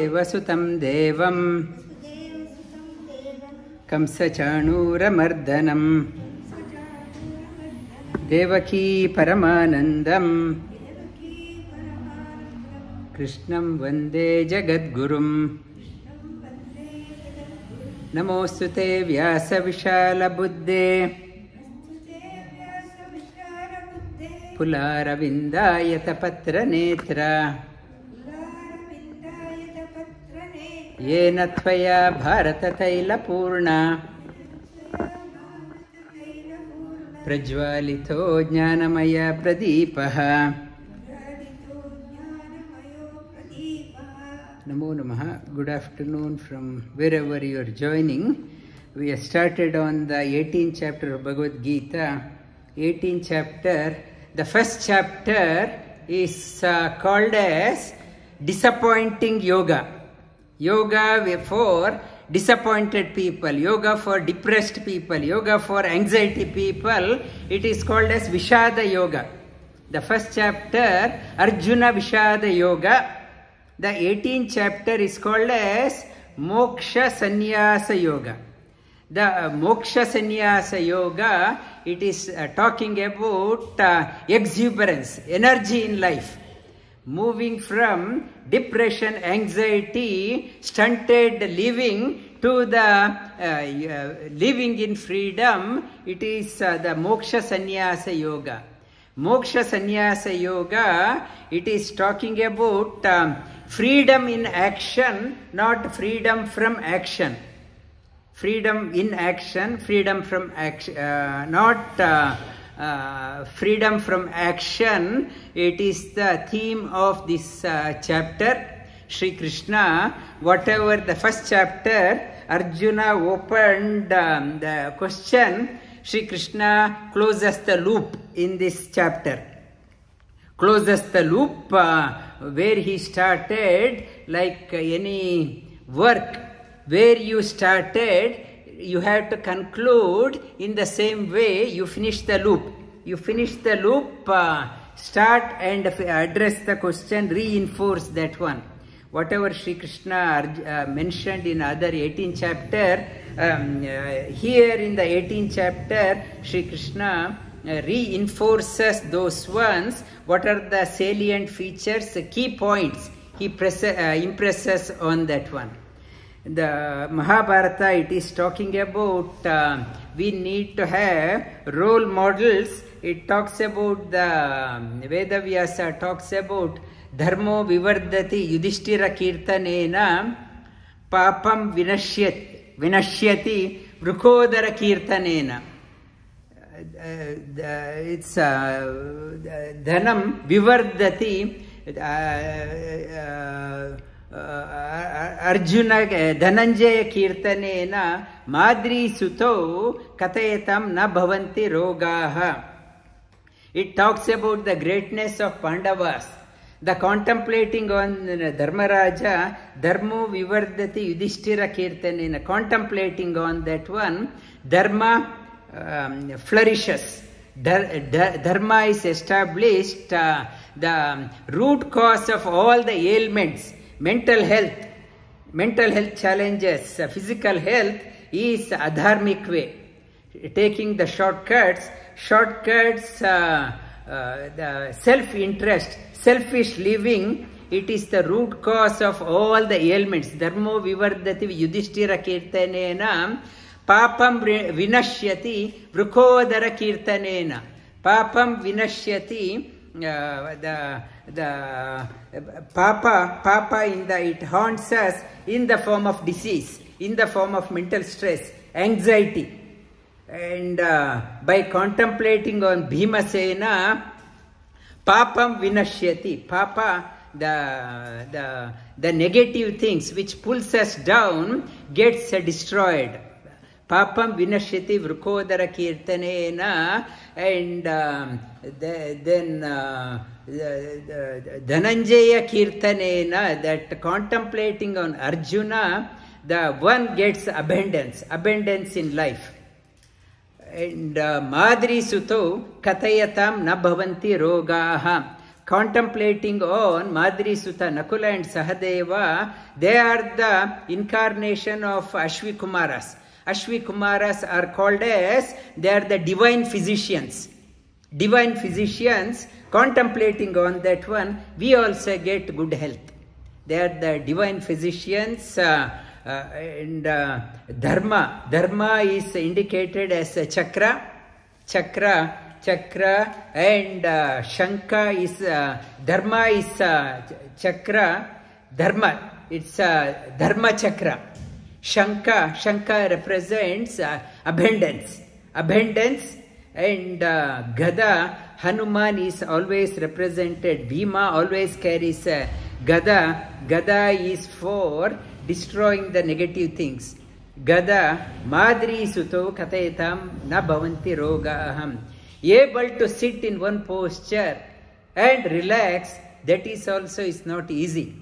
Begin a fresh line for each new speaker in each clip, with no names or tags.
वसुदेवसुतं देवं कंसचाणूरमर्दनं देवकी परमानन्दं कृष्णं वन्दे जगद्गुरुं नमोऽस्तु ते व्यासविशालबुद्धे पुलारविन्दायतपत्रनेत्र येन त्वया भारततैलपूर्णा प्रज्वालितो ज्ञानमयप्रदीपः Namo Namaha. Good afternoon from wherever you are joining. We have started on the 18th chapter of Bhagavad Gita. 18th chapter. The first chapter is called as Disappointing Yoga. Yoga for disappointed people, yoga for depressed people, yoga for anxiety people. It is called as Vishada Yoga. The first chapter, Arjuna Vishada Yoga. The 18th chapter is called as Moksha Sannyasa Yoga. The Moksha Sannyasa Yoga, it is talking about exuberance, energy in life. Moving from depression, anxiety, stunted living to the living in freedom. It is the Moksha Sannyasa Yoga. Moksha Sannyasa Yoga, it is talking about freedom in action, not freedom from action. Freedom in action, freedom from action, not freedom from action. It is the theme of this chapter. Shri Krishna, whatever the first chapter, Arjuna opened the question, Shri Krishna closes the loop in this chapter. Closes the loop where he started, like any work, where you started, you have to conclude in the same way you finish the loop. You finish the loop, start and address the question, reinforce that one. Whatever Shri Krishna mentioned in other 18th chapter, here in the 18th chapter, Shri Krishna reinforces those ones. What are the salient features, key points he impresses on that one. The Mahabharata, it is talking about we need to have role models. It talks about the Veda Vyasa talks about Dharmo Vivardati Yudhishthira Kirtanena Papam Vinashyati Vrukodara Kirtanena. It's Dhanam Vivardati Arjuna Dhananjaya Kirtanena Madri Suto Katayatam Na Bhavanti Rogaha. It talks about the greatness of Pandavas. The contemplating on Dharmaraja, Dharmo Vivardati Yudhishthira Kirtanena, contemplating on that one, Dharma flourishes. Dharma is established. The root cause of all the ailments, mental health challenges, physical health, is adharmic way. Taking the shortcuts, the self-interest, selfish living, it is the root cause of all the ailments. Dharmo Vivardati Yudhishthira Kirtanena Papam Vinashyati Vrukodara Kirtanena. Papam Vinashyati, the Papa in the, it haunts us in the form of disease, in the form of mental stress, anxiety. And by contemplating on Bhimasena, Papam Vinashyati, Papa, the negative things which pulls us down gets destroyed. Papam Vinashyati Vrukodara Kirtanena. And then Dhananjaya Kirtanena, that contemplating on Arjuna, the one gets abundance in life. And Madri Suto Katayatam Na Bhavanti Rogaha. contemplating on Madri Sutta, Nakula and Sahadeva, they are the incarnation of Ashwikumaras. Ashwikumaras are called as, they are the divine physicians. Divine physicians, contemplating on that one, we also get good health. They are the divine physicians. And Dharma. Dharma is indicated as a chakra. Chakra, and Shanka is Dharma is chakra. Dharma, it's Dharma chakra. Shanka represents abundance. And Gada, Hanuman is always represented. Bhima always carries a Gada. Gada is for destroying the negative things. Gada, Madri Suto Katayatam Na Bhavanti Roga Aham. Able to sit in one posture and relax, that is also is not easy.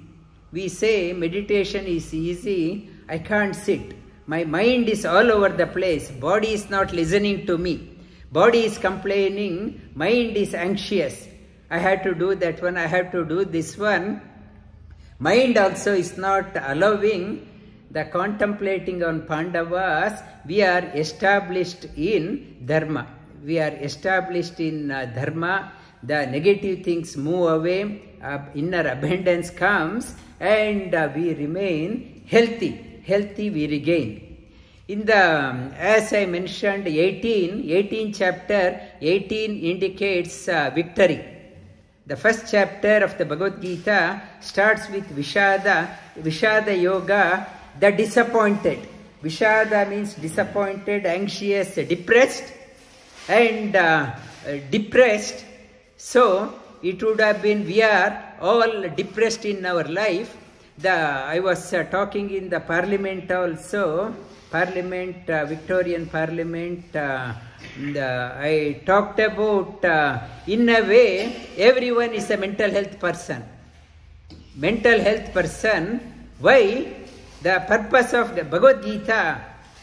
We say meditation is easy, I can't sit. My mind is all over the place. Body is not listening to me. Body is complaining, mind is anxious. I have to do that one, I have to do this one. Mind also is not allowing. The contemplating on Pandavas, we are established in Dharma. We are established in Dharma. The negative things move away, inner abundance comes, and we remain healthy. Healthy we regain. In the, as I mentioned, 18 chapter, 18 indicates victory. The first chapter of the Bhagavad Gita starts with Vishada Yoga, the disappointed. Vishada means disappointed, anxious, depressed, and depressed. So it would have been, we are all depressed in our life. I was talking in the parliament also, Victorian parliament. I talked about, in a way, everyone is a mental health person. Mental health person. Why? The purpose of the Bhagavad Gita,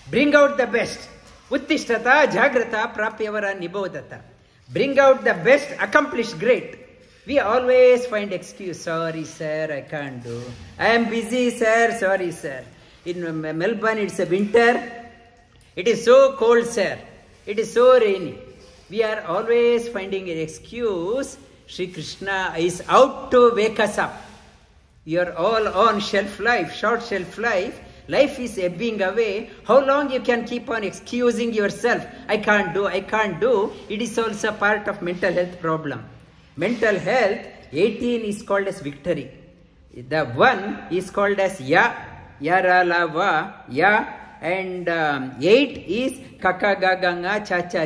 bring out the best. Uttishtata, Jagrata, Prapyavara, Nibodata. Bring out the best, accomplish great. We always find excuse. Sorry, sir, I can't do. I am busy, sir. Sorry, sir. In Melbourne, it's a winter. It is so cold, sir. It is so rainy. We are always finding an excuse. Sri Krishna is out to wake us up. You are all on shelf life, short shelf life. Life is ebbing away. How long you can keep on excusing yourself? I can't do, I can't do. It is also part of mental health problem. Mental health, 18 is called as victory. The 1 is called as Ya, Yaralava, Ya, and 8 is Kakagaganga Chacha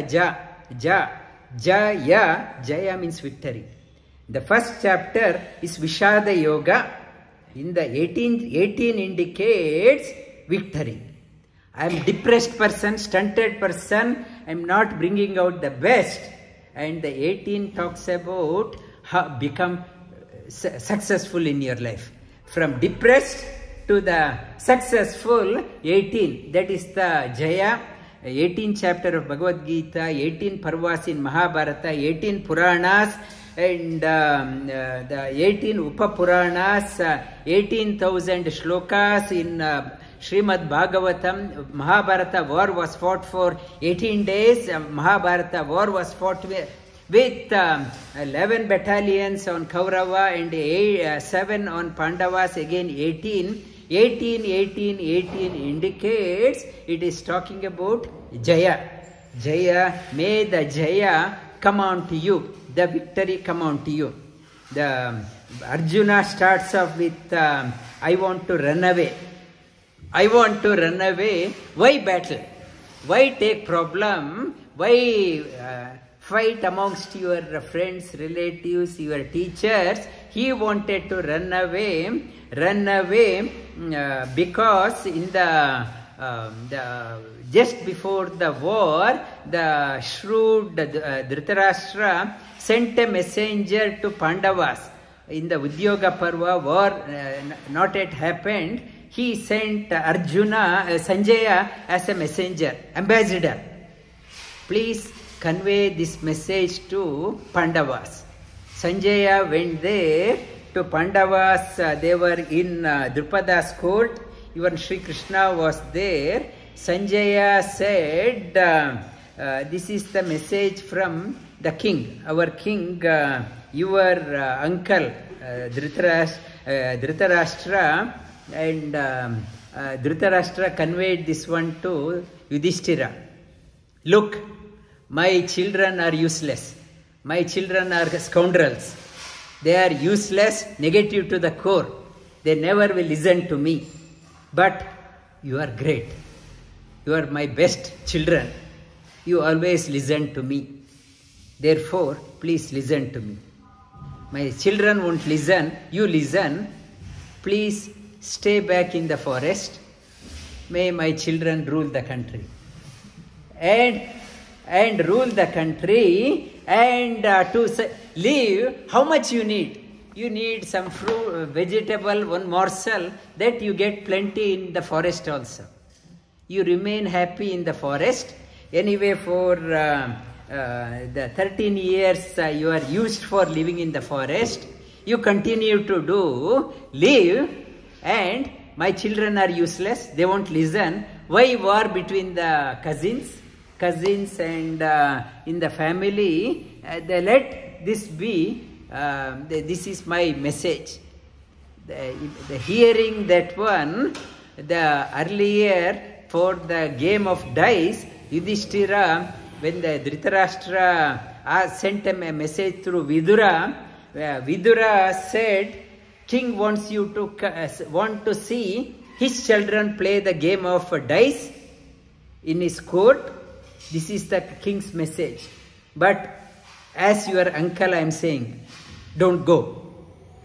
Ja, Jaya, Jaya means victory. The first chapter is Vishada Yoga. In the 18 indicates victory. I am depressed person, stunted person, I am not bringing out the best. And the 18 talks about how become successful in your life. From depressed to the successful, 18. That is the Jaya. 18 chapter of Bhagavad Gita, 18 Parvas in Mahabharata, 18 Puranas, and the 18 Upapuranas, 18,000 shlokas in Srimad Bhagavatam. Mahabharata war was fought for 18 days. Mahabharata war was fought with 11 battalions on Kaurava and 7 on Pandavas, again 18. 18 indicates it is talking about Jaya. Jaya, may the Jaya come on to you. The victory come on to you. The Arjuna starts off with I want to run away. I want to run away. Why battle? Why take problem? Why fight amongst your friends, relatives, your teachers? He wanted to run away because in the just before the war, the shrewd Dhritarashtra sent a messenger to Pandavas. In the Udyoga Parva, war not yet happened. He sent Arjuna, Sanjaya as a messenger, ambassador. Please convey this message to Pandavas. Sanjaya went there to Pandavas. They were in Drupada's court. Even Sri Krishna was there. Sanjaya said, this is the message from the king, our king, your uncle Dhritarashtra, and Dhritarashtra conveyed this one to Yudhishthira. Look, my children are useless. My children are scoundrels. They are useless, negative to the core. They never will listen to me. But you are great. You are my best children. You always listen to me. Therefore, please listen to me. My children won't listen. You listen. Please stay back in the forest. May my children rule the country. And rule the country, and to live, how much you need? You need some fruit, vegetable, one morsel, that you get plenty in the forest also. You remain happy in the forest. Anyway, for the 13 years you are used for living in the forest, you continue to live, and my children are useless, they won't listen. Why war between the cousins and in the family? They let this be. This is my message. The hearing that one, the earlier for the game of dice, Yudhishthira, when the Dhritarashtra sent him a message through Vidura, Vidura said, king wants you to want to see his children play the game of dice in his court. This is the king's message. But as your uncle, I am saying, don't go.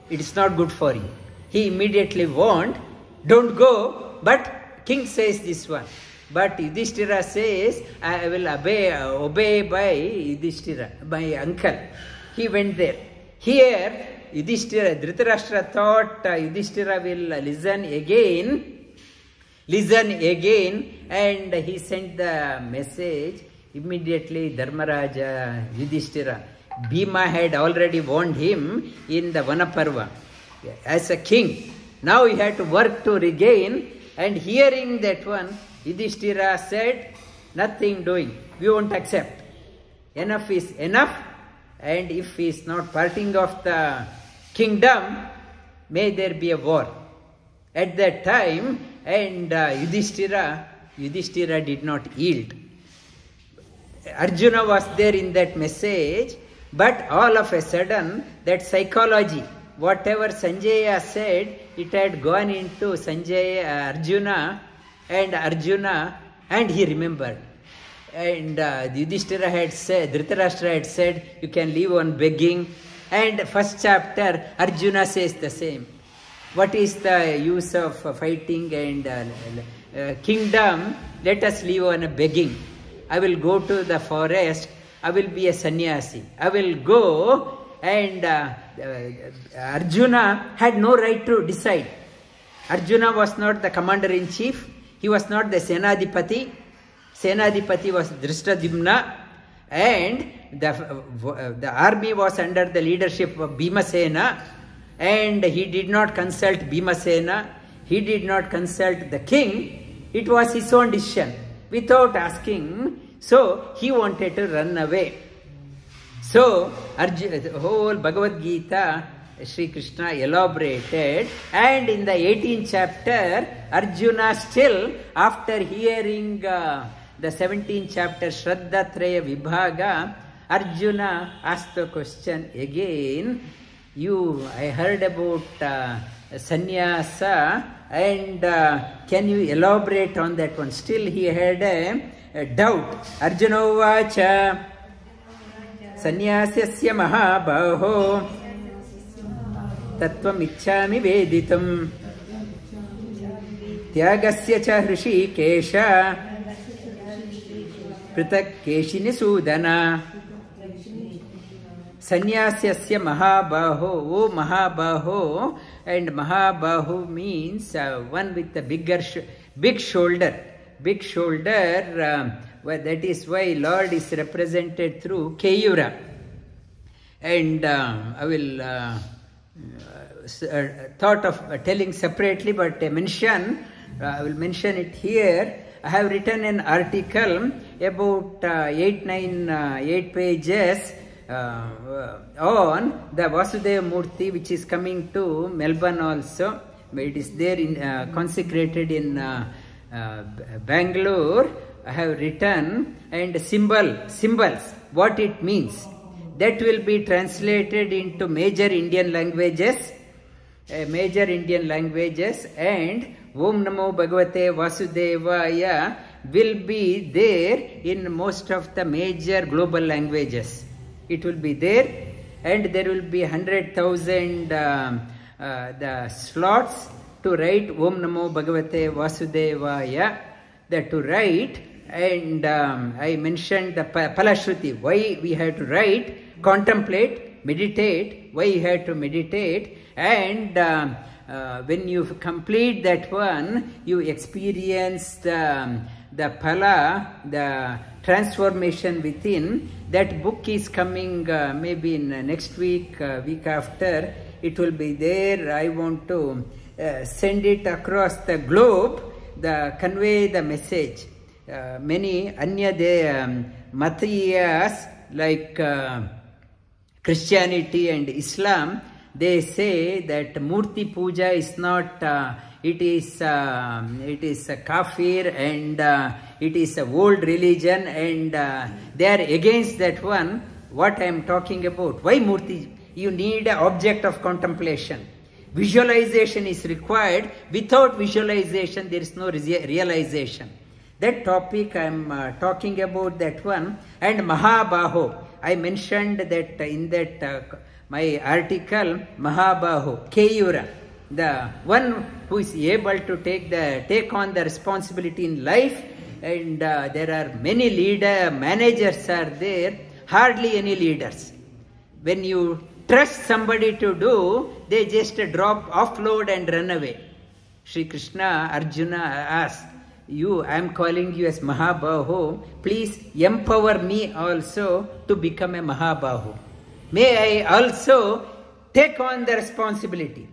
It is not good for you. He immediately warned, don't go. But king says this one. But Yudhishthira says, I will obey by Yudhishthira, my uncle. He went there. Here, Dhritarashtra thought Yudhishthira will listen again, and he sent the message immediately. Dharmaraja, Yudhishthira, Bhima had already warned him in the Vanaparva as a king. Now he had to work to regain, and hearing that one, Yudhishthira said, nothing doing, we won't accept. Enough is enough, and if he is not parting of the kingdom, may there be a war. At that time, and Yudhishthira did not yield. Arjuna was there in that message, but all of a sudden, that psychology, whatever Sanjaya said, it had gone into Arjuna, and he remembered. And Yudhishthira had said, Dhritarashtra had said, you can live on begging. And first chapter, Arjuna says the same. What is the use of fighting and kingdom? Let us live on a begging. I will go to the forest. I will be a sannyasi. I will go. And Arjuna had no right to decide. Arjuna was not the commander-in-chief. He was not the Senadipati. Senadipati was Drishtadyumna. And the army was under the leadership of Bhimasena. And he did not consult Bhimasena. He did not consult the king. It was his own decision without asking. So he wanted to run away. So the whole Bhagavad Gita, Sri Krishna elaborated, and in the 18th chapter, Arjuna still, after hearing the 17th chapter, Shraddha-traya Vibhaga, Arjuna asked the question again. I heard about sannyasa, and can you elaborate on that one? Still he had a doubt. Arjuna uvacha sannyasya mahabaho tattvam ichchami veditam tyagasya cha hrishikesha pritak keshini sudana. Sannyasya mahabaho, O mahabaho, and mahabaho means one with a big shoulder. Big shoulder, that is why Lord is represented through Keyura. and I will thought of telling separately, but I will mention it here. I have written an article about 8 pages on the Vasudeva Murti, which is coming to Melbourne also. It is there in consecrated in Bangalore. I have written, and symbols, what it means. That will be translated into major Indian languages, and Om Namo Bhagavate Vasudevaya will be there in most of the major global languages. It will be there, and there will be 100,000 the slots to write Om Namo Bhagavate Vasudevaya, that to write. And I mentioned the Palashruti, why we have to write, contemplate, meditate, why you have to meditate, and when you complete that one, you experience the phala, the transformation within. That book is coming maybe in next week, week after. It will be there. I want to send it across the globe, convey the message. Many Anya Matiyas like Christianity and Islam, they say that Murti Puja is not, it is a kafir, and it is a old religion, and they are against that one. What I am talking about, why Murti? You need an object of contemplation. Visualization is required. Without visualization, there is no realization. That topic I am talking about, that one. And Mahabaho, I mentioned that in that my article, Mahabaho, Keyura, the one who is able to take on the responsibility in life. And there are many managers are there, hardly any leaders. When you trust somebody to do, they just offload and run away. Sri Krishna, Arjuna asked, I am calling you as Mahabahu, please empower me also to become a Mahabahu. May I also take on the responsibility,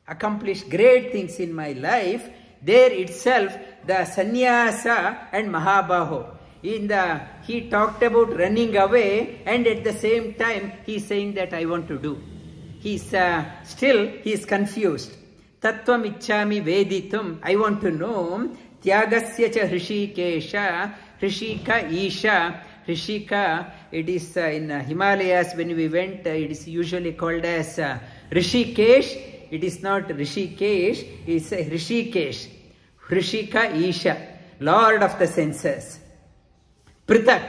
accomplish great things in my life. There itself, the sannyasa and Mahabahu. He talked about running away, and at the same time he is saying that I want to do. He is confused. Tattvam ichchami veditum, I want to know. Tyagasya cha Hrishikesha, Hrishika Isha. Hrishika, it is in Himalayas when we went, it is usually called as Rishikesh. It is not Rishikesh, it is Hrishikesh. Hrishika Isha, Lord of the senses. Prithak,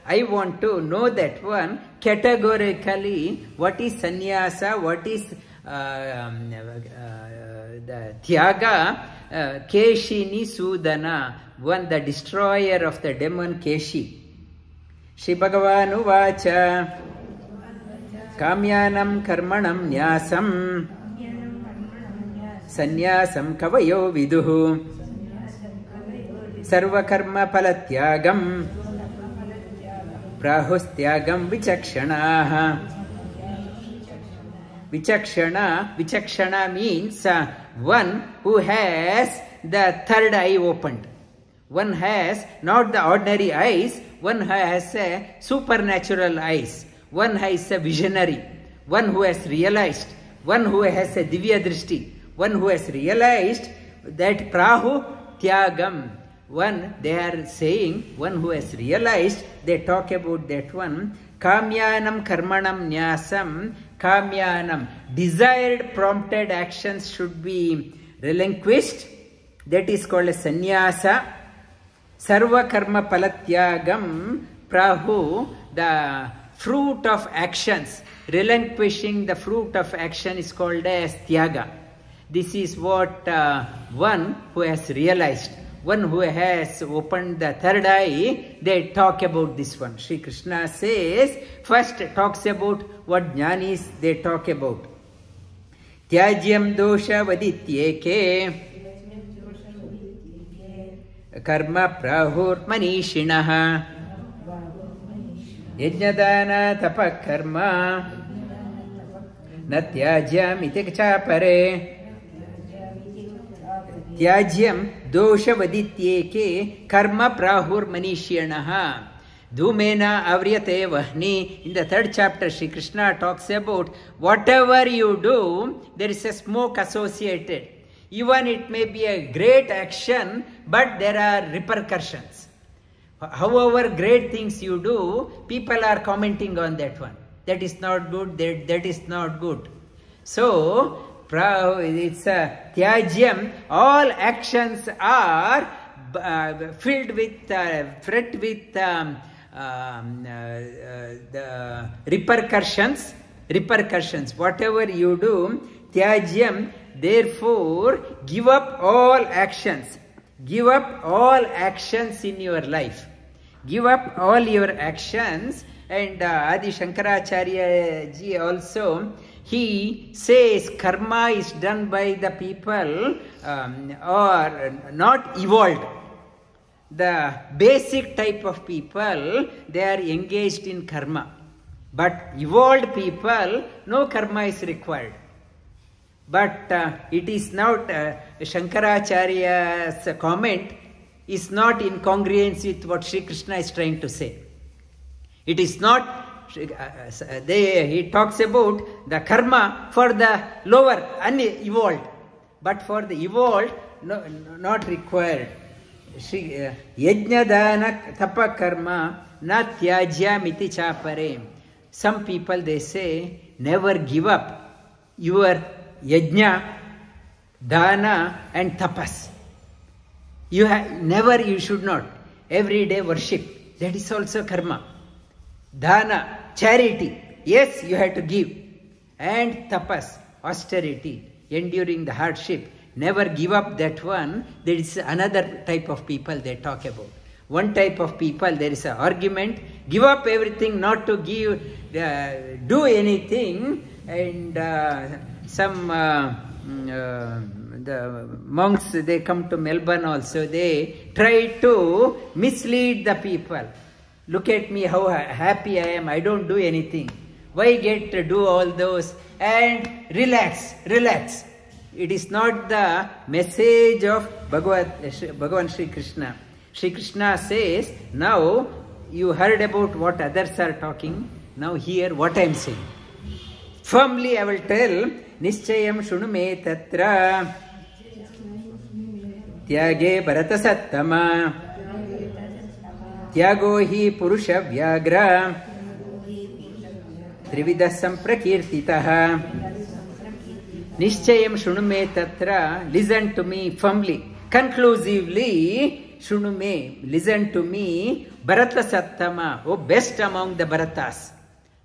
I want to know that one categorically, what is sannyasa, what is the Tyaga. Keshini Sudana, one the destroyer of the demon Keshi. Shri Bhagavan Uvacha Kamyanam Karmanam Nyasam Sannyasam Kavayo Viduhu Sarva Karma Palatyagam Prahustyagam Vichakshanaha. Vichakshana means one who has the third eye opened. One has not the ordinary eyes, one has a supernatural eyes. One has a visionary, one who has realized, one who has a divya drishti, one who has realized that prahu tyagam. One, they are saying, one who has realized, they talk about that one. Kamyanam karmanam nyasam. Kamyanam, desired prompted actions should be relinquished. That is called a sannyasa. Sarva karma palatyagam. Prahu, the fruit of actions, relinquishing the fruit of action is called as tyaga. This is what one who has realized. One who has opened the third eye, they talk about this one. Sri Krishna says, first talks about what jnanis they talk about. Tyajyam dosha vadityeke karma prahur manishinaha yajnadana tapakarma न त्याज्यम् इति चापरे त्याज्यं दोषवदित्येके कर्म प्राहुर्मनीष्यणः धूमेना avriyate vahni. In the 3rd chapter, Sri Krishna talks about whatever you do, there is a smoke associated. Even it may be a great action, but there are repercussions. However great things you do, people are commenting on that one. That is not good, that is not good. So, it's a tyajyam. All actions are filled with, fraught with the repercussions. Whatever you do, tyajyam. Therefore, give up all actions. Give up all actions in your life. Give up all your actions. And Adi Shankaracharya ji also, he says karma is done by the people or not evolved. The basic type of people, they are engaged in karma. But evolved people, no karma is required. But it is not, Shankaracharya's comment is not in congruence with what Sri Krishna is trying to say. It is not, he talks about the karma for the lower, unevolved. But for the evolved, no, not required. Yajna dana tapa karma na tyajyamiti chapare. Some people, they say, never give up your yajna, dana and tapas. You should not. Every day worship. That is also karma. Dana, charity. Yes, you have to give. And tapas, austerity, enduring the hardship. Never give up that one. There is another type of people they talk about. One type of people, there is an argument. Give up everything, not to give, do anything. And the monks, they come to Melbourne also. They try to mislead the people. Look at me, how happy I am. I don't do anything. Why get to do all those? And relax. It is not the message of Bhagavan Sri Krishna. Sri Krishna says, now you heard about what others are talking. Now hear what I am saying. Firmly I will tell, Nischayam Shunume Tatra Tyage Bharata Sattama Tyago hi Purusha Vyagra Trivida Samprakirtitaha. Nischayam Shunume Tatra. Listen to me firmly, conclusively. Shunume, listen to me. Bharata Sattama, oh best among the Bharatas.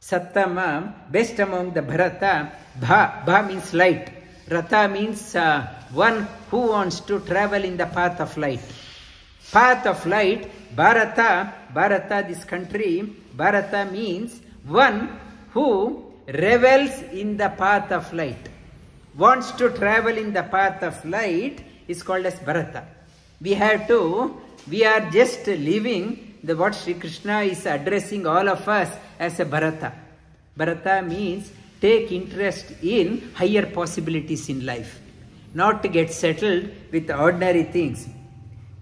Sattama, best among the Bharata. Bha means light. Rata means one who wants to travel in the path of light. Path of light. Bharata, this country. Bharata means one who revels in the path of light. Wants to travel in the path of light is called as Bharata. We are just living what Sri Krishna is addressing all of us as a Bharata. Bharata means take interest in higher possibilities in life, not to get settled with ordinary things.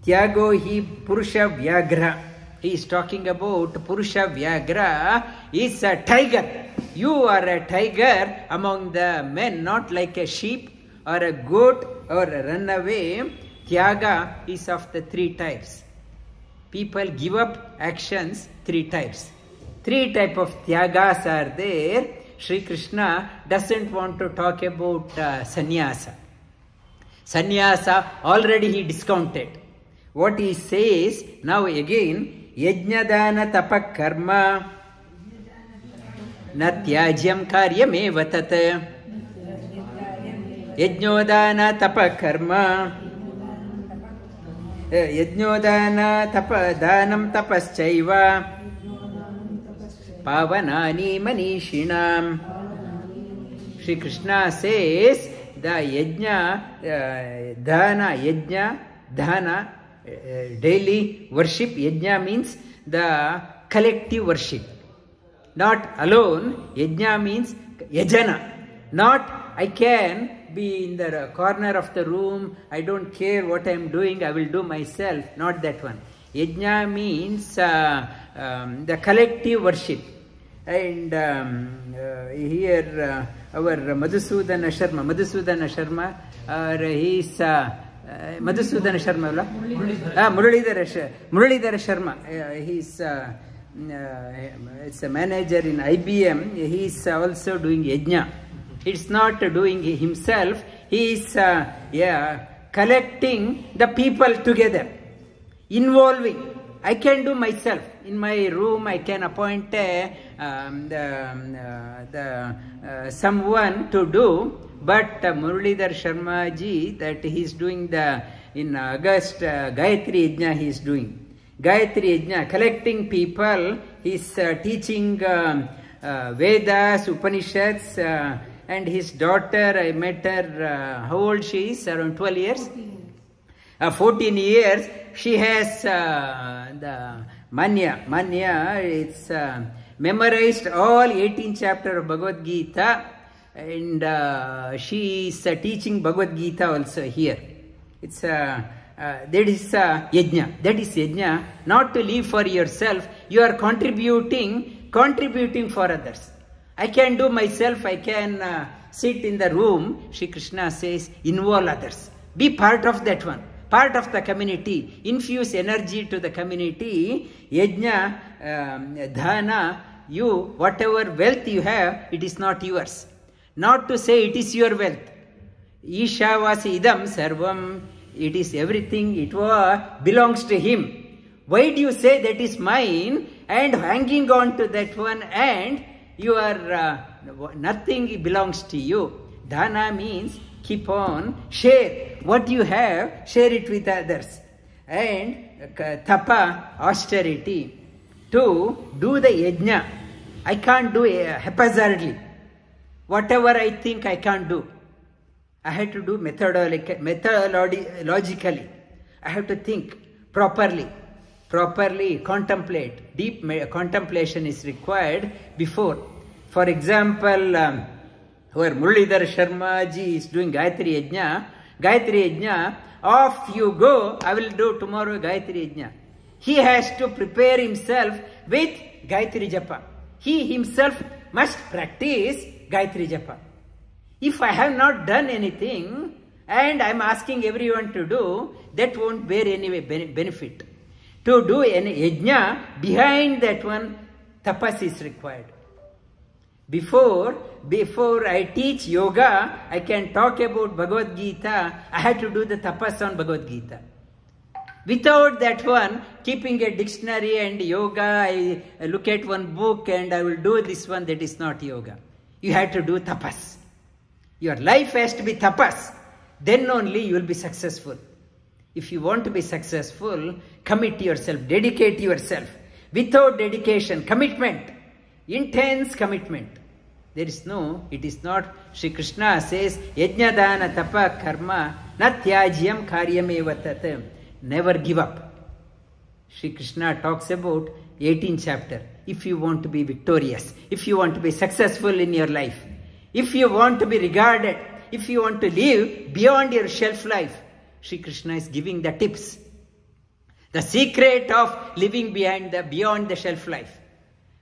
Tyago hi Purusha Vyagra. He is talking about Purusha Vyagra is a tiger. You are a tiger among the men, not like a sheep or a goat or a runaway. Tyaga is of the 3 types. People give up actions 3 types. 3 types of tyagas are there. Sri Krishna doesn't want to talk about sannyasa. Sannyasa already he discounted. What he says now again, yajnadana tapak karma na tyajyam karyameva tat. Yajnodana tapak karma yajnodana danam tapaschaiva pavanani manishinam. Sri Krishna says the yajna, dhana, daily worship. Yajna means the collective worship, not alone. Yajna means yajana. Not, I can be in the corner of the room, I don't care what I am doing, I will do myself. Not that one. Yajna means the collective worship. And here our Madhusudana Sharma, he is Madhusudana Sharma, Muralidhara Sharma. He is it's a manager in IBM. He is also doing yajna. It's not doing himself. He is collecting the people together, involving. I can do myself. In my room, I can appoint someone to do. But Muralidhar Sharma ji, that he is doing in August, Gayatri Yajna he is doing. Gayatri Yajna, collecting people, he is teaching Vedas, Upanishads, and his daughter, I met her, how old she is? Around 12 years? 14 years. She has the Manya, it's memorized all 18 chapters of Bhagavad Gita, and she is teaching Bhagavad Gita also here. It's that is yajna. That is yajna. Not to live for yourself. You are contributing for others. I can do myself. I can sit in the room. Shri Krishna says, involve others. Be part of that one. Part of the community. Infuse energy to the community. Yajna, dhana, you, whatever wealth you have, it is not yours. Not to say it is your wealth. Ishavasi idam sarvam. It is everything. It belongs to him. Why do you say that is mine and hanging on to that one and you are nothing belongs to you? Dhana means keep on, share what you have, share it with others. And tapa, austerity, to do the yajna. I can't do haphazardly. Whatever I think I can't do. I have to do methodologically. I have to think properly, contemplate. Deep contemplation is required before. For example, where Muralidhar Sharma ji is doing Gayatri Yajna, off you go, I will do tomorrow Gayatri Yajna. He has to prepare himself with Gayatri Japa. He himself must practice Gayatri Japa. If I have not done anything and I am asking everyone to do, that won't bear any benefit. To do an yajna, behind that one, tapas is required. Before I teach yoga, I can talk about Bhagavad Gita, I have to do the tapas on Bhagavad Gita. Without that one, keeping a dictionary and yoga, I look at one book and I will do this one, that is not yoga. You have to do tapas. Your life has to be tapas. Then only you will be successful. If you want to be successful, commit yourself, dedicate yourself. Without dedication, commitment, intense commitment. There is no, it is not. Shri Krishna says, Yajna dana tapa karma natyajyam karyameva tat. Never give up. Shri Krishna talks about 18th chapter. If you want to be victorious, if you want to be successful in your life, if you want to be regarded, if you want to live beyond your shelf life, Shri Krishna is giving the tips. The secret of living beyond the shelf life.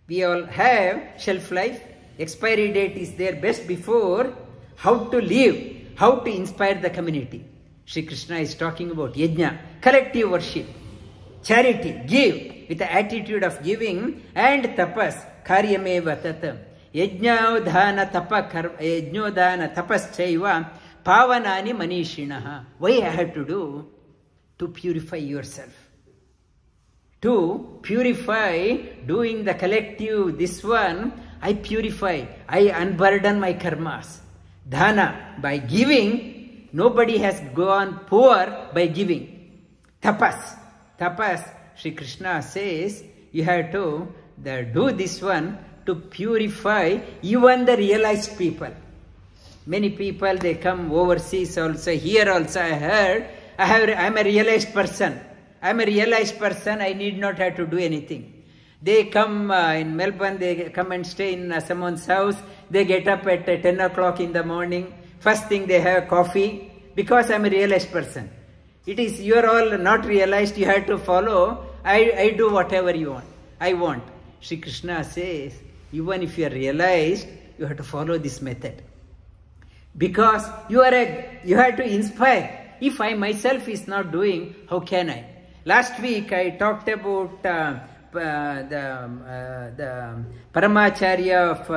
We all have shelf life. Expiry date is there best before. How to live, how to inspire the community. Shri Krishna is talking about yajna, collective worship, charity, give with the attitude of giving, and tapas, karyameva tatam. Yajnodhana tapas chaiva pavanani manishinaha. Why I have to do? To purify yourself. To purify, doing the collective, this one, I purify, I unburden my karmas. Dhana, by giving, nobody has gone poor by giving. Tapas, Shri Krishna says, you have to do this one to purify even the realized people. Many people, they come overseas also, here also I heard, I am a realized person. I am a realized person, I need not have to do anything. They come in Melbourne, they come and stay in someone's house. They get up at 10 o'clock in the morning. First thing they have coffee, because I'm a realized person. It is, you are all not realized, you have to follow. I do whatever you want. I want. Sri Krishna says, even if you are realized, you have to follow this method. Because you have to inspire. If I myself is not doing, how can I? Last week I talked about the Paramacharya of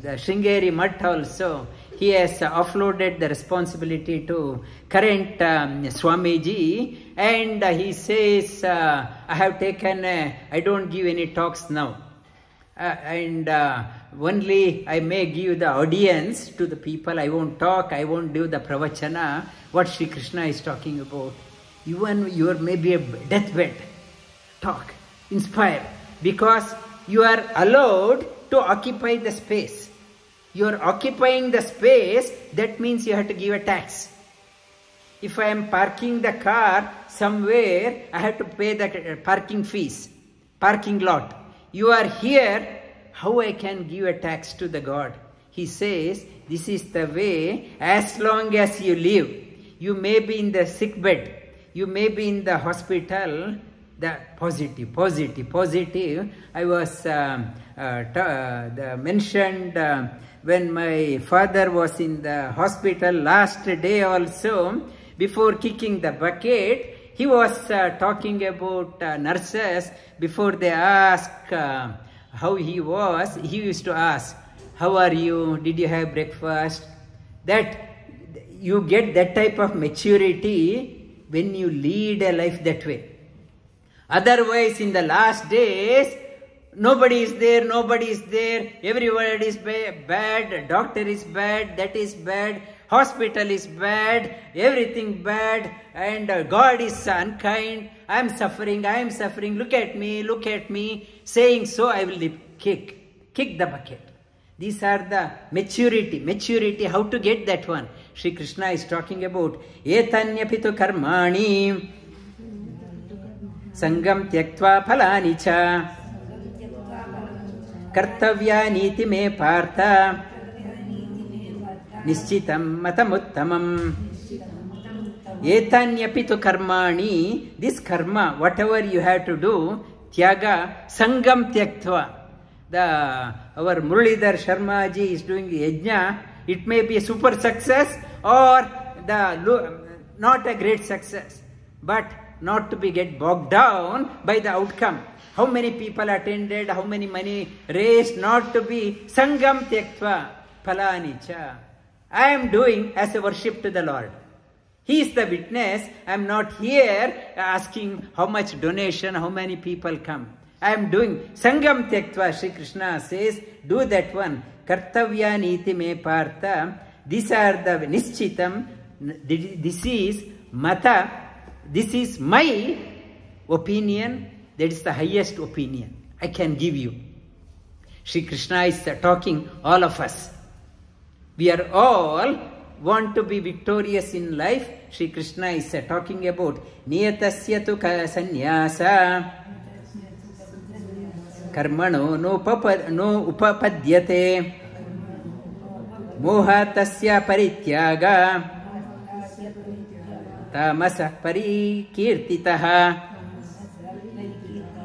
the Sringeri Mutt also. He has offloaded the responsibility to current Swamiji, and he says, I have taken, I don't give any talks now. And only I may give the audience to the people. I won't talk, I won't do the pravachana, what Sri Krishna is talking about. Even you are maybe a deathbed, talk, inspire, because you are allowed to occupy the space. You are occupying the space, that means you have to give a tax. If I am parking the car somewhere, I have to pay the parking fees, parking lot. You are here, how I can give a tax to the God? He says, this is the way, as long as you live. You may be in the sick bed, you may be in the hospital, the positive. I was mentioned when my father was in the hospital last day also, before kicking the bucket, he was talking about nurses. Before they ask how he was, he used to ask, how are you? Did you have breakfast? That you get that type of maturity when you lead a life that way. Otherwise, in the last days, nobody is there, everybody is bad, doctor is bad, that is bad, hospital is bad, everything bad, and God is unkind, I am suffering, look at me, saying so I will kick the bucket. These are the maturity, how to get that one. Sri Krishna is talking about etanyapitu karmani sangam tyaktva phalani cha kartavyani iti me partha Nishchitam matamuttamam. Etanyapitu karmani. This karma, whatever you have to do, tyaga, sangam tyaktva. Our Muralidhar Sharma ji is doing the yajna. It may be a super success or not a great success, but not to be get bogged down by the outcome. How many people attended, how many money raised, not to be sangam tyaktva phalani cha. I am doing as a worship to the Lord. He is the witness. I am not here asking how much donation, how many people come. I am doing sangam tyaktva. Sri Krishna says, do that one. Kartavya niti me partha. These are the nishchitam. This is mata. This is my opinion. That is the highest opinion I can give you. Sri Krishna is talking all of us. We are all want to be victorious in life. Sri Krishna is talking about niyatasya tu sannyasa karmano no upapadyate moha tasya parityaga tamasa parikirtitaha.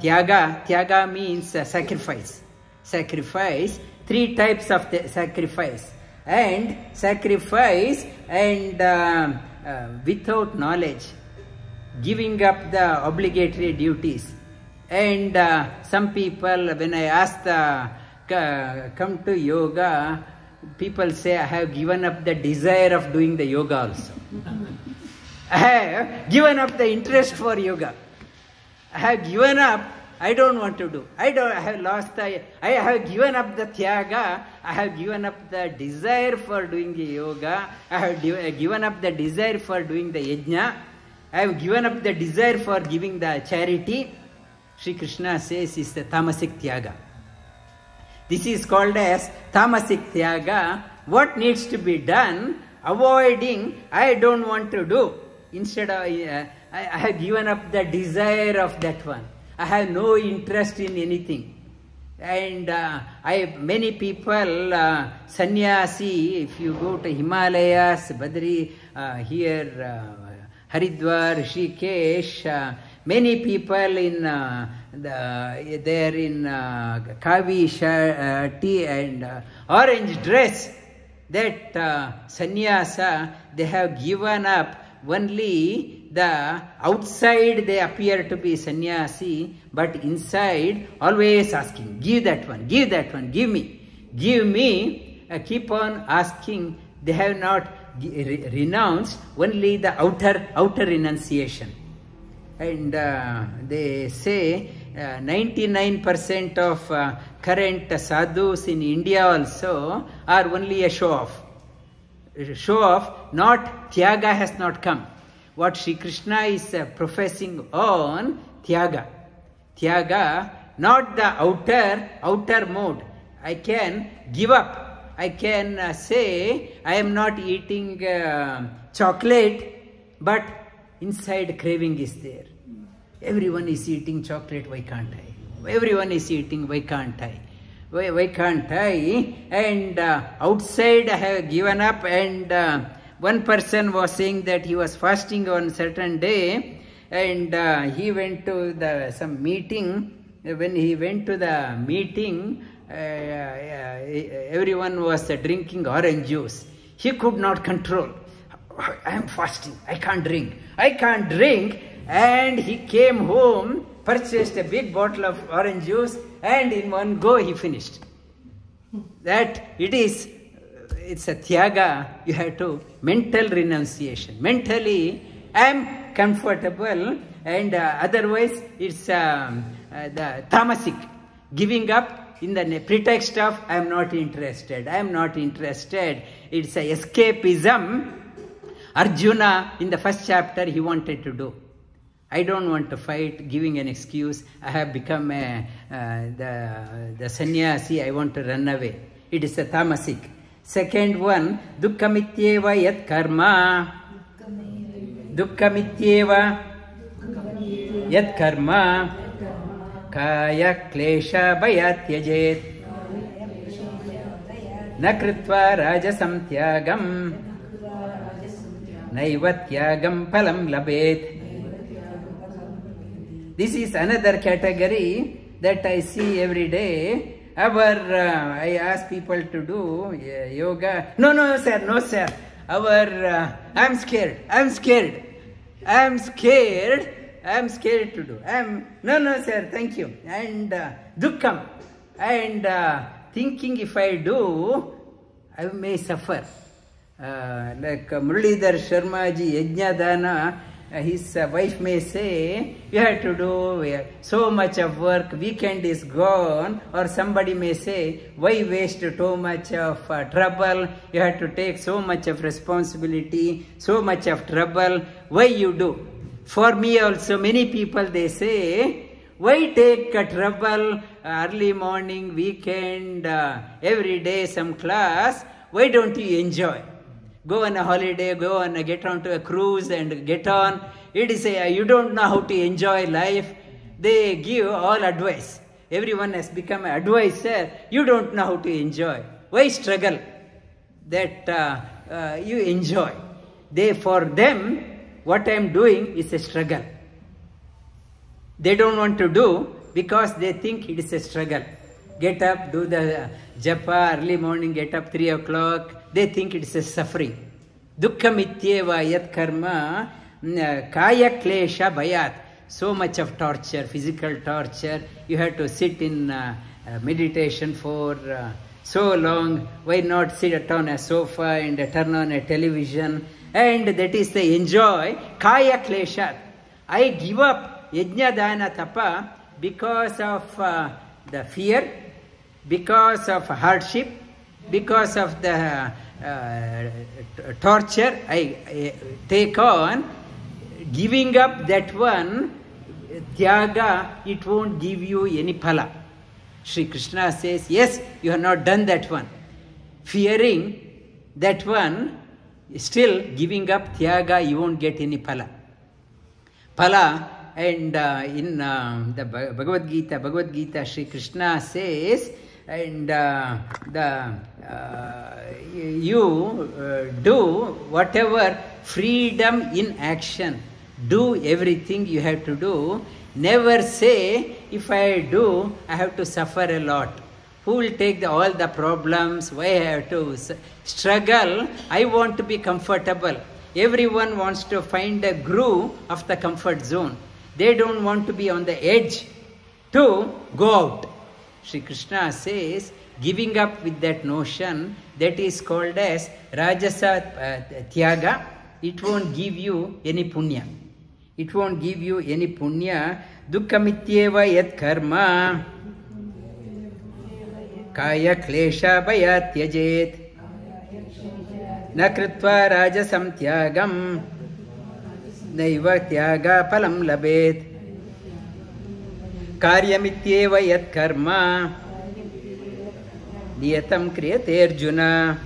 Tyaga means sacrifice. Sacrifice, 3 types of sacrifice. And sacrifice and without knowledge, giving up the obligatory duties. And some people, when I ask come to yoga, people say, I have given up the desire of doing the yoga also. I have given up the interest for yoga. I have given up. I don't want to do. I have given up the tyaga. I have given up the desire for doing the yoga. I have given up the desire for doing the yajna. I have given up the desire for giving the charity. Sri Krishna says is the tamasic tyaga. This is called as tamasic tyaga. What needs to be done? Avoiding, I don't want to do. Instead of, I have given up the desire of that one. I have no interest in anything. And many people, sannyasi, if you go to Himalayas, Badri, here, Haridwar, Rishikesh, many people in there in kavi tea and orange dress, that sannyasa, they have given up. Only the outside they appear to be sannyasi, but inside always asking, give that one, give me, keep on asking. They have not renounced, only the outer renunciation. And they say 99% of current sadhus in India also are only a show-off. Not Tyaga has not come. What Sri Krishna is professing on Tyaga. Tyaga, not the outer mode. I can give up. I can say, I am not eating chocolate, but inside craving is there. Everyone is eating chocolate, why can't I? Everyone is eating, why can't I? Why can't I? And outside I have given up. And one person was saying that he was fasting on a certain day, and he went to some meeting. When he went to the meeting, everyone was drinking orange juice. He could not control. I am fasting. I can't drink. And he came home, purchased a big bottle of orange juice, and in one go he finished. That it's a tyaga. You have to mental renunciation. Mentally, I am comfortable, and otherwise it's the tamasic, giving up in the pretext of I am not interested. It's a escapism. Arjuna, in the first chapter, he wanted to do. I don't want to fight, giving an excuse. I have become the sannyasi, I want to run away. It is a tamasic. Second one, dukkamityeva yat karma. Dukkamityeva yat karma. Kaya klesha bhayat yajet. Na kritva rajasam tyagam. Naiva tyagam phalam labet. This is another category that I see every day. I ask people to do yoga. No, sir. I'm scared to do. No, sir, thank you. And dukkham. And thinking if I do, I may suffer. Like Muralidhar Sharma ji, Yajnadana, his wife may say, you have to do so much of work, weekend is gone. Or somebody may say, why waste too much of trouble? You have to take so much of responsibility, so much of trouble. Why you do? For me also, many people, they say, why take trouble, early morning, weekend, every day some class? Why don't you enjoy? Go on a holiday, get on to a cruise and get on. It is you don't know how to enjoy life. They give all advice. Everyone has become an advisor. You don't know how to enjoy. Why struggle? That you enjoy. For them, what I am doing is a struggle. They don't want to do because they think it is a struggle. Get up, do the japa, early morning, get up 3 o'clock. They think it is a suffering. Dukkamityeva yat karma kaya klesha bhayat. So much of torture, physical torture. You have to sit in meditation for so long. Why not sit on a sofa and turn on a television? And that is the enjoy. Kaya klesha. I give up yajna dana tapa because of the fear, because of hardship, because of the torture I take on. Giving up that one, tyaga, it won't give you any phala. Sri Krishna says, yes, you have not done that one. Fearing that one, still giving up tyaga, you won't get any phala. Phala and in the Bhagavad Gita, Sri Krishna says, and you do whatever freedom in action. Do everything you have to do. Never say, if I do, I have to suffer a lot. Who will take all the problems? Why I have to struggle? I want to be comfortable. Everyone wants to find a groove of the comfort zone. They don't want to be on the edge to go out. Sri Krishna says, giving up with that notion, that is called as Rajasa Tyaga. It won't give you any punya. It won't give you any punya. Dukkamityeva yat karma kaya klesha bhayat tyajet na kritva rajasam tyagam naiva tyaga palam labet karyamityeva yat karma niyatam kriyate arjuna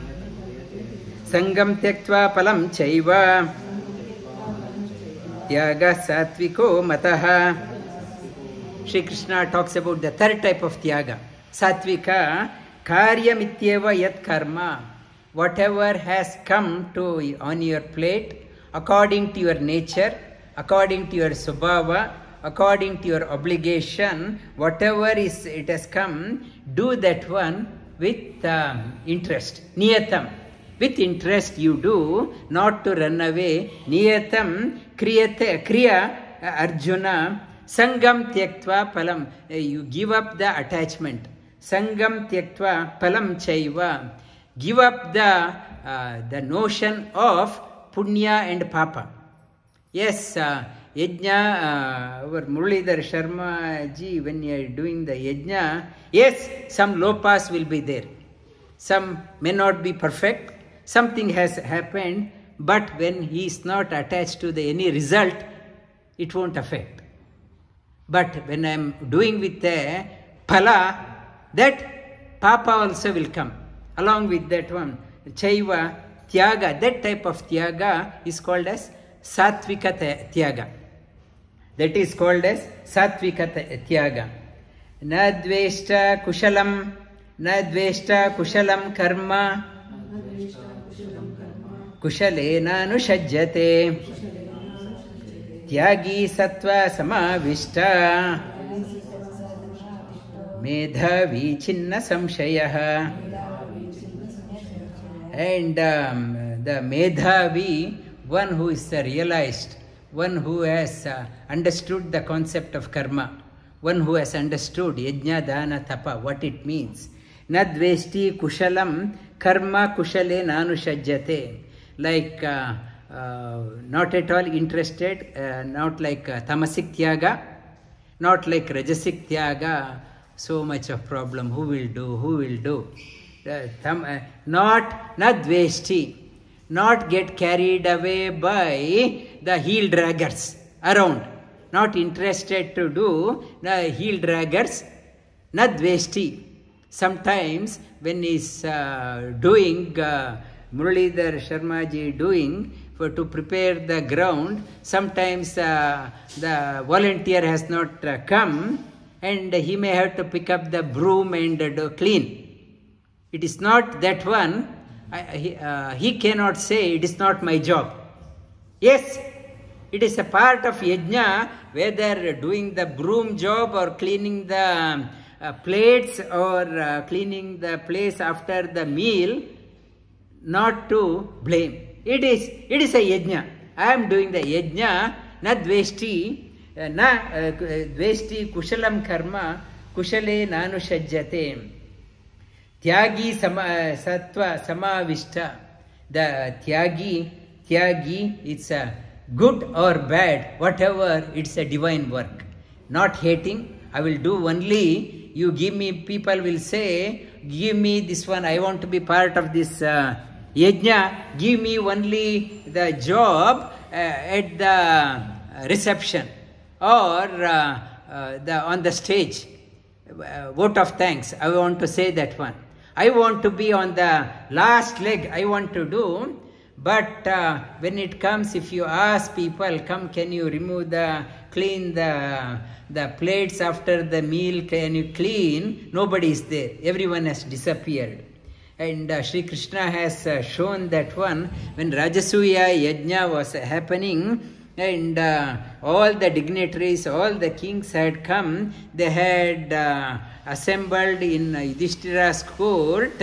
sangam tyaktva palam chaiva tyaga satviko mataha. Sri Krishna talks about the third type of tyaga. Satvika, karyamityeva yat karma. Whatever has come to on your plate, according to your nature, according to your subhava, according to your obligation, whatever it has come, do that one with interest. Niyatam. With interest you do, not to run away. Niyatam kriya Arjuna. Sangam tyaktva palam. You give up the attachment. Sangam tyaktva palam chaiva. Give up the notion of punya and papa. Yes, yajna, our Muralidhar Sharma ji, when you are doing the yajna, yes, some lopas will be there. Some may not be perfect. Something has happened, but when he is not attached to any result, it won't affect. But when I am doing with the phala, that papa also will come. Along with that one, chaiva, tyaga, that type of tyaga is called as satvika tyaga. That is called as satvika tyaga. Na dveshta kushalam karma kushalena anushajyate tyagi sattva samavishta medhavi chinna samshayah. And the medhavi, one who is realized, one who has understood the concept of karma, one who has understood yajna dana tapa, what it means. Nadvesti kushalam karma kushale nanushajyate. Like not at all interested, not like tamasik tyaga, not like rajasik tyaga, so much of problem, who will do. Not dveshti, not get carried away by the heel draggers around, not interested to do the heel draggers, not dveshti. Sometimes when he's doing, Muralidhar Sharma ji doing, to prepare the ground, sometimes the volunteer has not come and he may have to pick up the broom and clean. It is not that one, he cannot say it is not my job. Yes, it is a part of yajna, whether doing the broom job or cleaning the plates or cleaning the place after the meal, not to blame. It is a yajna. I am doing the yajna, na dveshti, dveshti kushalam karma, kushale nanushajyate. Tyagi sattva samavishta. The tyagi, it's a good or bad, whatever, it's a divine work. Not hating, I will do only, you give me, people will say, give me this one, I want to be part of this yajna, give me only the job at the reception or on the stage. Vote of thanks, I want to say that one. I want to be on the last leg, I want to do, But when it comes, if you ask people, come, can you clean the plates after the meal, can you clean? Nobody is there. Everyone has disappeared. And Sri Krishna has shown that one when Rajasuya Yajna was happening, and all the dignitaries, all the kings had come. They had assembled in Yudhishthira's court.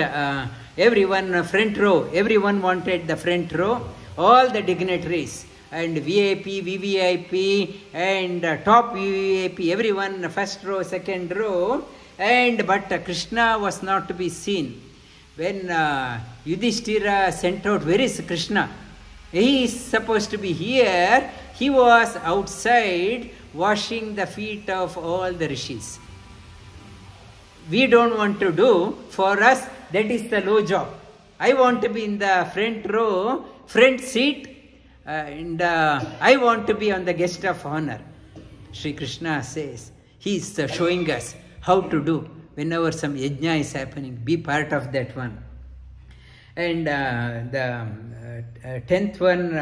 Everyone front row. Everyone wanted the front row. All the dignitaries and VIP, VVIP, and top VVIP. Everyone first row, second row. But Krishna was not to be seen. When Yudhishthira sent out, where is Krishna? He is supposed to be here. He was outside washing the feet of all the rishis. We don't want to do. For us, that is the low job. I want to be in the front row, front seat, and I want to be on the guest of honor. Sri Krishna says, he is showing us how to do. Whenever some yajna is happening, be part of that one. And the 10th one,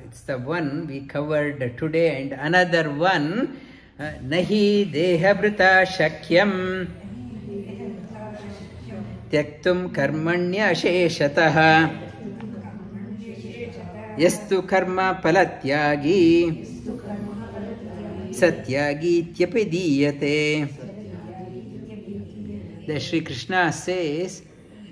it's the one we covered today, and another one, Nahi Dehabrita Shakyam Tyaktum Karmanya Sheshataha Yastu Karma Palatyagi Satyagi Tyapidiyate. The Sri Krishna says,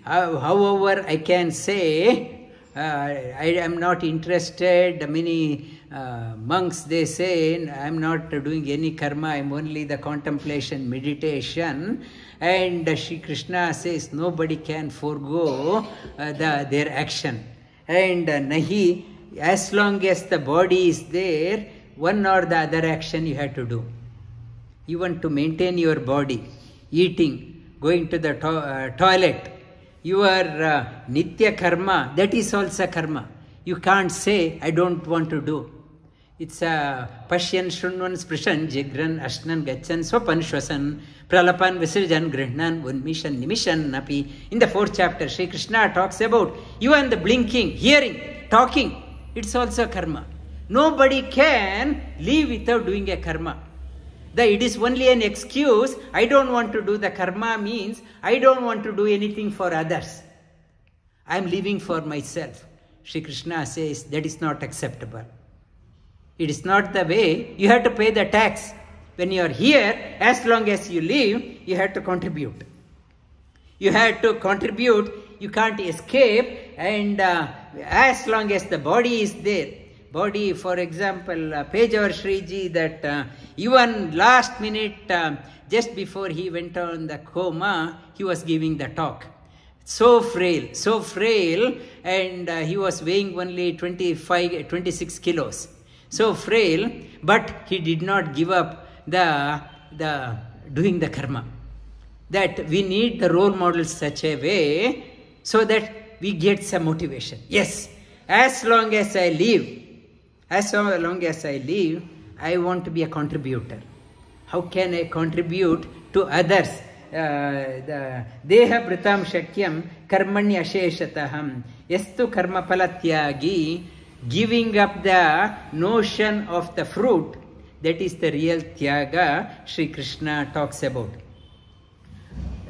however I can say, I am not interested. Many monks, they say, I am not doing any karma, I am only the contemplation, meditation. And Sri Krishna says, nobody can forego their action. And Nahi, as long as the body is there, one or the other action you have to do. You want to maintain your body, eating, going to the toilet, your nitya karma, that is also karma. You can't say, I don't want to do. It's a Pashyan, Shrunvan, Sprishan, Jigran, Ashnan, Gachan, Swapan, Shwasan, Pralapan, Visirjan, Grihnan, Unmishan, Nimishan, Napi. In the 4th chapter, Sri Krishna talks about even the blinking, hearing, talking. It's also karma. Nobody can live without doing a karma. It is only an excuse. I don't want to do the karma means I don't want to do anything for others. I am living for myself. Sri Krishna says that is not acceptable. It is not the way. You have to pay the tax. When you are here, as long as you live, you have to contribute. You have to contribute. You can't escape. And as long as the body is there, body, for example, Pejawar Shriji, that even last minute, just before he went on the coma, he was giving the talk. So frail, and he was weighing only 26 kilos. So frail, but he did not give up the doing the karma. That we need the role models such a way so that we get some motivation. Yes, as long as I live, I want to be a contributor. How can I contribute to others? The Deha Britam Shakyam Karmanya Sheshataham Yastu Karma Palatyagi, giving up the notion of the fruit, that is the real Tyaga Sri Krishna talks about.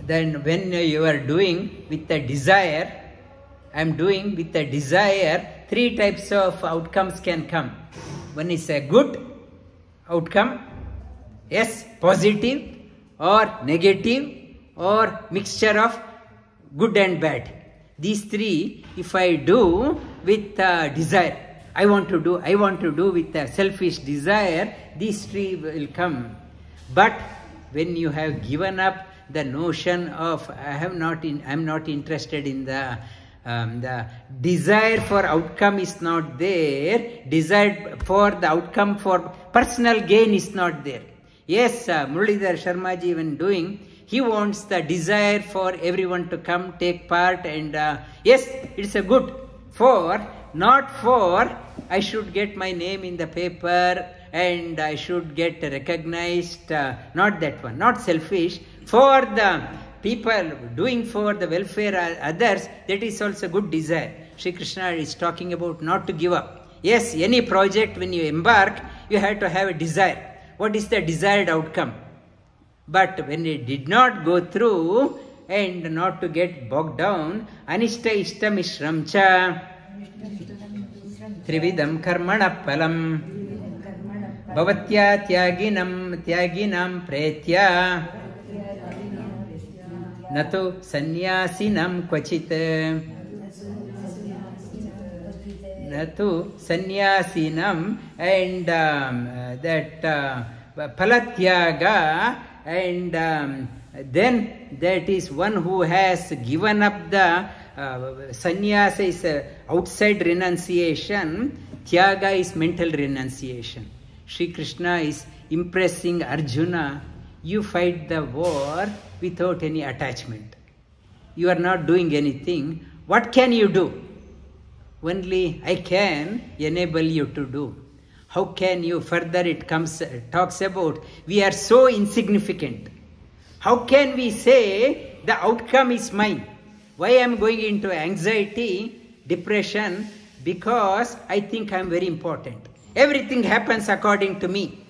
Then when you are doing with the desire, I am doing with the desire, 3 types of outcomes can come. One is a good outcome, yes, positive or negative or mixture of good and bad. These 3, if I do with desire, I want to do with a selfish desire, these 3 will come. But when you have given up the notion of I am not interested in the desire for outcome is not there, desire for the outcome for personal gain is not there. Yes, Muralidhar Sharmaji when doing, he wants the desire for everyone to come take part, and yes, it's a good for, not for I should get my name in the paper and I should get recognized, not that one, not selfish, for the people doing for the welfare of others, that is also good desire. Sri Krishna is talking about not to give up. Yes, any project when you embark, you have to have a desire. What is the desired outcome? But when it did not go through, and not to get bogged down, anishta ishta mishram cha trividam karmana palam bhavatya tyaginam pretya nato sannyasinam kvachit natu sannyasinam, and that palatyaga, and then that is one who has given up the sannyasa is outside renunciation, tyaga is mental renunciation. Sri Krishna is impressing Arjuna, you fight the war without any attachment. You are not doing anything. What can you do? Only I can enable you to do. How can you? Further it talks about we are so insignificant. How can we say the outcome is mine? Why I am going into anxiety, depression? Because I think I am very important. Everything happens according to me.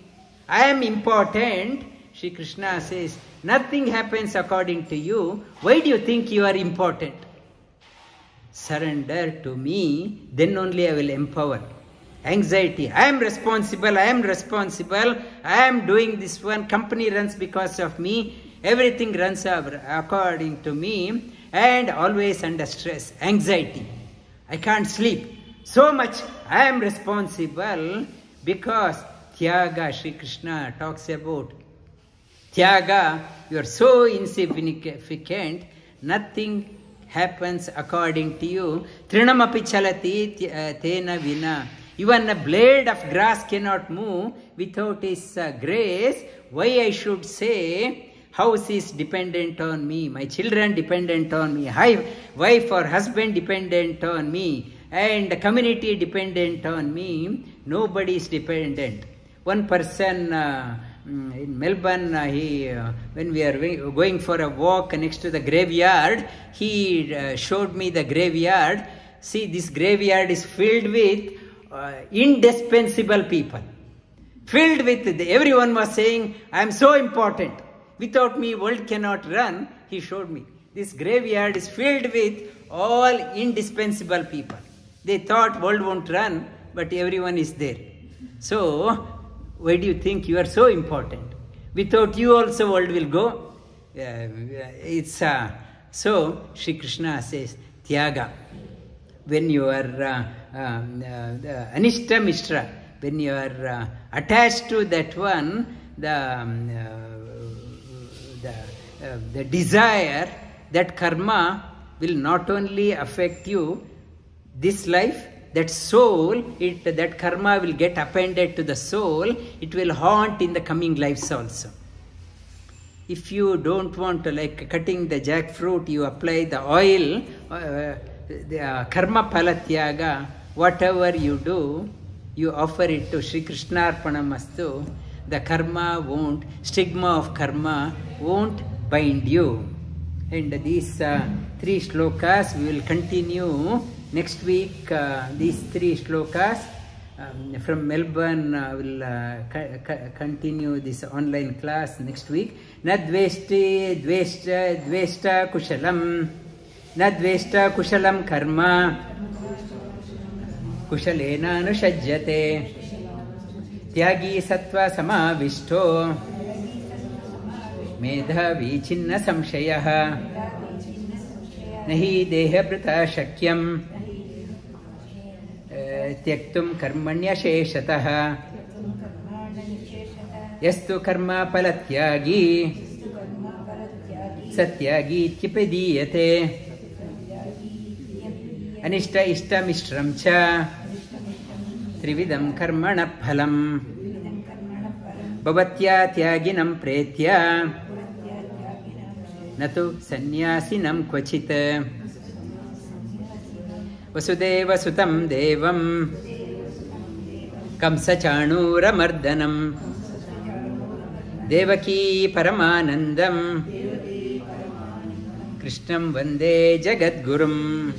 I am important. Sri Krishna says, nothing happens according to you. Why do you think you are important? Surrender to me, then only I will empower. Anxiety, I am responsible, I am doing this one, company runs because of me. Everything runs according to me, and always under stress, anxiety. I can't sleep. So much I am responsible because Tyaga, Sri Krishna talks about Tyaga, you are so insignificant, nothing happens according to you. Trinamapi chalati tena vina. Even a blade of grass cannot move without His grace. Why I should say, house is dependent on me, my children dependent on me, wife or husband dependent on me, and the community dependent on me. Nobody is dependent. One person in Melbourne, when we are going for a walk next to the graveyard, he showed me the graveyard. See, this graveyard is filled with indispensable people. Filled with, everyone was saying, I am so important. Without me, world cannot run. He showed me. This graveyard is filled with all indispensable people. They thought world won't run, but everyone is there. So, why do you think you are so important? Without you also world will go. So, Sri Krishna says, Tyaga. When you are Anishta Mishra, when you are attached to that one, the desire, that karma will not only affect you this life, that soul, that karma will get appended to the soul, it will haunt in the coming lives also. If you don't want to, like cutting the jackfruit, you apply the oil, the karma palatyaga, whatever you do, you offer it to Sri Krishna Arpanamastu, the karma won't, stigma of karma won't bind you. And these 3 shlokas we will continue next week. These 3 shlokas from Melbourne will continue this online class next week. Nadveshti dveshta kushalam, nadveshta kushalam karma, kushalena anushajyate, tyagi sattva samavishto, medhavi chinna samshayah, nahi dehabrata shakyam, tyaktum karmanya sheshatah, yastu karma palatyagi, satyagi tyapediyate, anishta ishta mishram cha, trividam karmana phalam, bhavatya tyaginam pretya, natu sannyasinam kvachit, vasudeva sutam devam, kamsa chanura mardanam, devaki paramanandam, krishnam vande jagadgurum.